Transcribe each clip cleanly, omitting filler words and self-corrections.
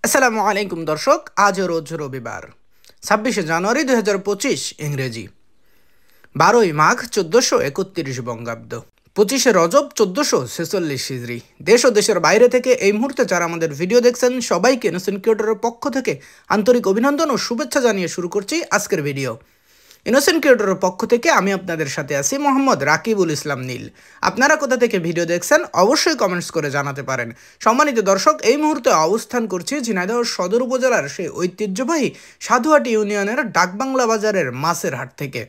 আসসালামু আলাইকুম দর্শক, আজ রোজ রবিবার 26শে জানুয়ারি 2025 ইংরেজি, 12ই মাঘ 1431 বঙ্গাব্দ, 25শে রজব 1446 হিজরি। দেশ ও দেশের বাইরে থেকে এই মুহূর্তে যারা আমাদের ভিডিও দেখছেন সবাইকে ইনোসেন্ট ক্রিয়েটরের পক্ষ থেকে আন্তরিক অভিনন্দন ও শুভেচ্ছা জানিয়ে শুরু করছি আজকের ভিডিও। ইনোসেন্ট ক্রিয়েটরের পক্ষ থেকে আমি আপনাদের সাথে আছি মোহাম্মদ রাকিবুল ইসলাম নীল। আপনারা কোথা থেকে ভিডিও দেখছেন অবশ্যই কমেন্টস করে জানাতে পারেন। সম্মানিত দর্শক, এই মুহূর্তে অবস্থান করছি ঝিনাইদহ সদর উপজেলার সেই ঐতিহ্যবাহী সাধুহাটি ইউনিয়নের ডাকবাংলা বাজারের মাছের হাট থেকে।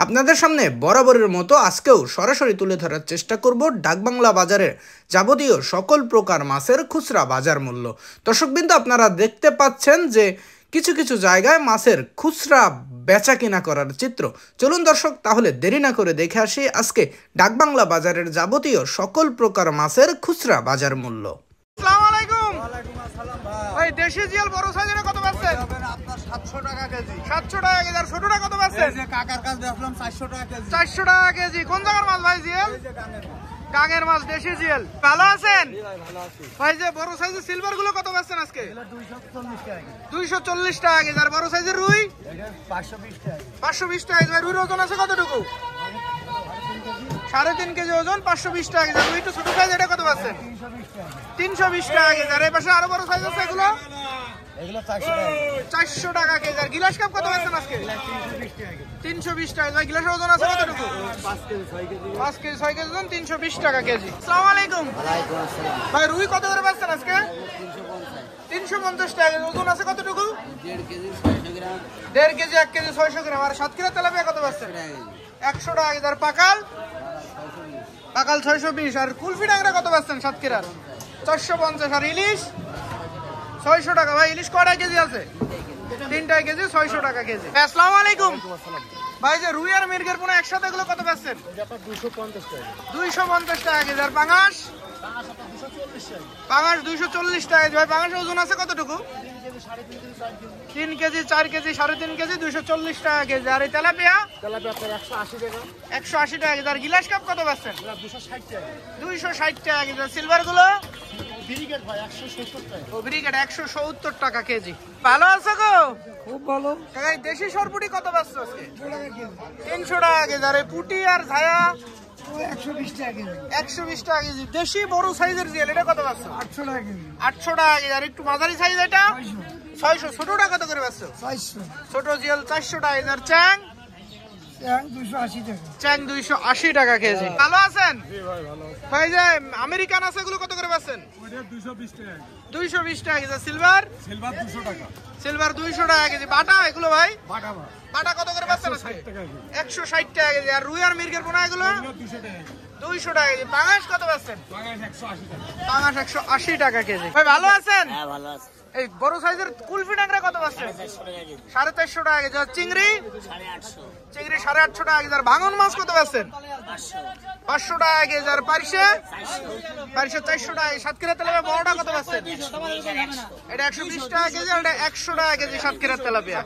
আপনাদের সামনে বরাবরের মতো আজকেও সরাসরি তুলে ধরার চেষ্টা করব ডাকবাংলা বাজারের যাবতীয় সকল প্রকার মাছের খুচরা বাজার মূল্য। দর্শকবৃন্দ, আপনারা দেখতে পাচ্ছেন যে কিছু কিছু জায়গায় মাছের খুচরা বেচা কিনা করার চিত্র। চলুন দর্শক, তাহলে দেরি না করে দেখে আসি আজকে ডাকবাংলা বাজারের যাবতীয় সকল প্রকার মাছের খুচরা বাজার মূল্য। আসসালামু আলাইকুম। ওয়ালাইকুম আসসালাম ভাই। ভাই, দেশি জিয়াল বড় সাইজের কত পাচ্ছেন? আপনার 700 টাকা কেজি। 700 টাকা কেজি। আর ছোটটা কত পাচ্ছেন? এই যে কাকার কাছে দেখলাম 400 টাকা কেজি। 400 টাকা কেজি। কোন জায়গার মাছ ভাই জিয়াল? এই যে গানের মাছ। গাঙের মাছ, দেশি জিয়াল। ভালো আছেন? জি ভাই, ভালো আছি। ভাই, যে বড় সাইজের সিলভার গুলো কত পাচ্ছেন আজকে? এগুলো 240 টাকা কেজি। 240 টাকা কেজি। আর বড় সাইজের রুই? এটা 520 টাকা কেজি। 520 টাকা কেজি। ভাই, রুইর ওজন আছে কতটুকু? 3.5 কেজি ওজন, 520 টাকা কেজি। আর রুই একটু ছোট সাইজ, এটা কত পাচ্ছেন? 320 320 টাকা কেজি। টাকা কেজি। আর এই পাশে আরো বড় সাইজ আছে, এগুলো এগুলো 400 টাকা কেজি। 400 টাকা কেজি। আর গিলাস কাপ কত পাচ্ছেন আজকে? 320 টাকা কেজি। 320 টাকা। ভাই, গিলাসের ওজন আছে কতটুকু? 5 কেজি 6 কেজি। 5 কেজি 6 কেজি ওজন, 320 টাকা কেজি। আসসালামু আলাইকুম। ওয়ালাইকুম আসসালাম। ভাই, রুই কত করে পাচ্ছেন আজকে? 350 350 টাকা কেজি। ওজন আছে কতটুকু? 1.5 কেজি 600 গ্রাম 1.5 কেজি 1 কেজি 600 গ্রাম। আর সাতক্ষীরা তেলাপিয়া কত পাচ্ছেন? 100 টাকা কেজি। আর পাকাল? পাকাল 620। আর কুলফি ডাংরা কত পাচ্ছেন সাতক্ষীরার? 450। আর ইলিশ 600 টাকা। ভাই, ইলিশ কয়টা কেজি আছে? 3 কেজি 600 টাকা কেজি। আসসালামু আলাইকুম। ভাই, যে রুই আর মির্গের পোনা একসাথে এগুলো কত পাচ্ছেন? এটা 250 টাকা। 250 টাকা কেজি। আর পাঙাশ? পাঙাশ 240 টাকা কেজি। ভাই, পাঙাশের ওজন আছে কতটুকু? 3 কেজি 4 কেজি 3.5 কেজি 240 টাকা কেজি। আর এই তেলাপিয়া? তেলাপিয়া আপনার 180 টাকা। 180 টাকা কেজি। আর গিলাস কাপ কত পাচ্ছেন? 260 টাকা। 260 টাকা কেজি। সিলভার গুলো? ব্রিগেড ভাই 170 টাকা। ও ব্রিগেড 170 টাকা কেজি। ভালো আছে গো? খুব ভালো। এই দেশি সরপুটি কত পাচ্ছ আজকে? 300 টাকা কেজি। আর এই পুটি আর ছায়া? 120 টাকা কেজি। 120 টাকা কেজি। দেশি বড় সাইজের জিয়াল, এটা কত পাচ্ছ? 800 টাকা কেজি। 800 টাকা কেজি। আর একটু মাঝারি সাইজ এটা? 600। ছোটটা কত করে পাচ্ছ? 400। ছোট জিয়াল 400 টাকা কেজি। আর চ্যাং? 280 টাকা। চ্যাং 280 টাকা কেজি। ভালো আছেন? জি ভাই, ভালো আছে। ভাই, যে আমেরিকান আছে এগুলো কত করে পাচ্ছেন? ওটা 220 টাকা। 220 টাকা কেজি। সিলভার? সিলভার 200 টাকা। সিলভার 200 টাকা কেজি। বাটা এগুলো ভাই? বাটা মাছ বাটা কত করে পাচ্ছেন আজকে? 60 টাকা কেজি। 160 টাকা কেজি। আর রুই আর মির্গের পোনা এগুলো? 200 টাকা কেজি। 200 টাকা কেজি। পাঙাশ কত পাচ্ছেন? বাগাস 180 টাকা। পাঙাশ 180 টাকা কেজি। ভাই, ভালো আছেন? হ্যাঁ, ভালো আছে। এই বড় সাইজের কুলফি ডাংরা কত পাচ্ছেন? 450 টাকা কেজি। আর চিংড়ি? 850। চিংড়ি 850 টাকা কেজি। আর ভাঙন মাছ কত পাচ্ছেন? 500 টাকা কেজি। আর পারিশে? পারিশে 400 টাকা। সাতক্ষীরা তেলাপিয়া বড়টা কত পাচ্ছেন? এটা 120 টাকা কেজি। আর এটা 100 টাকা কেজি সাতক্ষীরা তেলাপিয়া।